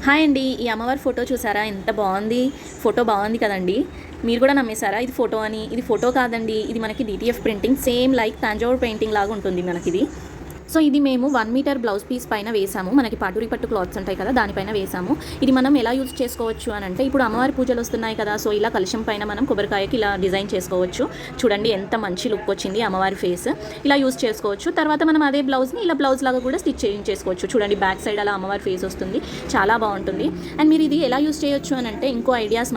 Hi అండి. ఈ అమ్మవారి ఫోటో చూసారా? ఎంత బాగుంది. ఫోటో బాగుంది కదండి. మీరు కూడా నమ్మేశారా ఇది ఫోటో అని? ఇది ఫోటో కాదండి, ఇది మనకి DTF printing, same like Thanjavur painting లాగా ఉంటుంది మనకిది. సో ఇది మేము 1 మీటర్ బ్లౌజ్ పీస్ పైన వేసాము. మనకి పాటూరి పట్టు క్లాత్స్ ఉంటాయి కదా, దానిపైన వేసాము. ఇది మనం ఎలా యూజ్ చేసుకోవచ్చు అని అంటే, ఇప్పుడు అమ్మవారి పూజలు వస్తున్నాయి కదా, సో ఇలా కలశం పైన మనం కొబ్బరికాయకి ఇలా డిజైన్ చేసుకోవచ్చు. చూడండి ఎంత మంచి లుక్ వచ్చింది అమ్మవారి ఫేస్. ఇలా యూజ్ చేసుకోవచ్చు. తర్వాత మనం అదే బ్లౌజ్ని ఇలా బ్లౌజ్ లాగా కూడా స్టిచ్ చేయించేసుకోవచ్చు. చూడండి బ్యాక్ సైడ్ అలా అమ్మవారి ఫేస్ వస్తుంది, చాలా బాగుంటుంది. అండ్ మీరు ఇది ఎలా యూజ్ చేయొచ్చు అని అంటే, ఇంకో ఐడియాస్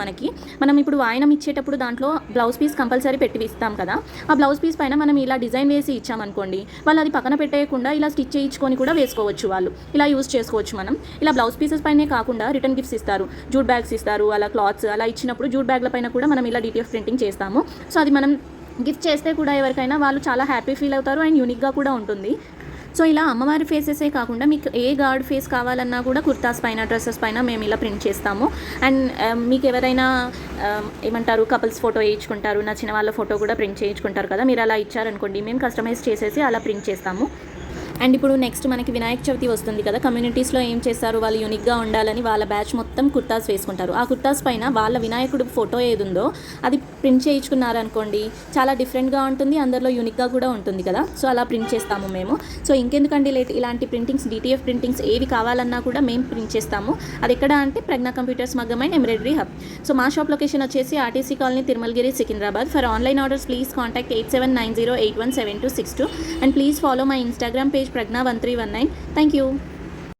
మనం ఇప్పుడు వాయనం ఇచ్చేటప్పుడు దాంట్లో బ్లౌజ్ పీస్ కంపల్సరీ పెట్టి ఇస్తాం కదా, ఆ బ్లౌజ్ పీస్ పైన మనం ఇలా డిజైన్ వేసి ఇచ్చామనుకోండి, వాళ్ళు అది పక్కన పెట్టేయకుండా ఇలా స్టిచ్ చేయించుకొని కూడా వేసుకోవచ్చు. వాళ్ళు ఇలా యూజ్ చేసుకోవచ్చు. మనం ఇలా బ్లౌజ్ పీసెస్ పైనే కాకుండా రిటర్న్ గిఫ్ట్స్ ఇస్తారు, జూట్ బ్యాగ్స్ ఇస్తారు, అలా క్లాత్స్ అలా ఇచ్చినప్పుడు జూట్ బ్యాగ్ల పైన కూడా మనం ఇలా డిటిఎఫ్ ప్రింటింగ్ చేస్తాము. సో అది మనం గిఫ్ట్ చేస్తే కూడా ఎవరికైనా వాళ్ళు చాలా హ్యాపీ ఫీల్ అవుతారు అండ్ యూనిక్గా కూడా ఉంటుంది. సో ఇలా అమ్మవారి ఫేసెసే కాకుండా మీకు ఏ గాడ్ ఫేస్ కావాలన్నా కూడా కుర్తాస్ పైన, డ్రెస్సెస్ పైన మేము ఇలా ప్రింట్ చేస్తాము. అండ్ మీకు ఎవరైనా ఏమంటారు, కపుల్స్ ఫోటో వేయించుకుంటారు, నచ్చిన వాళ్ళ ఫోటో కూడా ప్రింట్ చేయించుకుంటారు కదా, మీరు అలా ఇచ్చారనుకోండి, మేము కస్టమైజ్ చేసేసి అలా ప్రింట్ చేస్తాము. అండ్ ఇప్పుడు నెక్స్ట్ మనకి వినాయక చవితి వస్తుంది కదా, కమ్యూనిటీస్లో ఏం చేస్తారు, వాళ్ళు యూనిక్గా ఉండాలని వాళ్ళ బ్యాచ్ మొత్తం కుర్తాస్ వేసుకుంటారు. ఆ కుర్తాస్ పైన వాళ్ళ వినాయకుడు ఫోటో ఏది ఉందో అది ప్రింట్ చేయించుకున్నారనుకోండి, చాలా డిఫరెంట్గా ఉంటుంది, అందరిలో యూనిక్గా కూడా ఉంటుంది కదా. సో అలా ప్రింట్ చేస్తాము మేము. సో ఇంకెందుకండి లేట్, ఇలాంటి ప్రింటింగ్స్, డిటిఎఫ్ ప్రింటింగ్స్ ఏవి కావాలన్నా కూడా మేము ప్రింట్ చేస్తాము. అది ఎక్కడ అంటే ప్రజ్ఞా కంప్యూటర్స్ మగ్గం అండ్ ఎంబ్రాయిడరీ హబ్. సో మా షాప్ లొకేషన్ వచ్చేసి RTC colony, Tirumalagiri, Secunderabad. For online orders please contact 8790817262 and please follow my Instagram page Pragna1319. Thank you.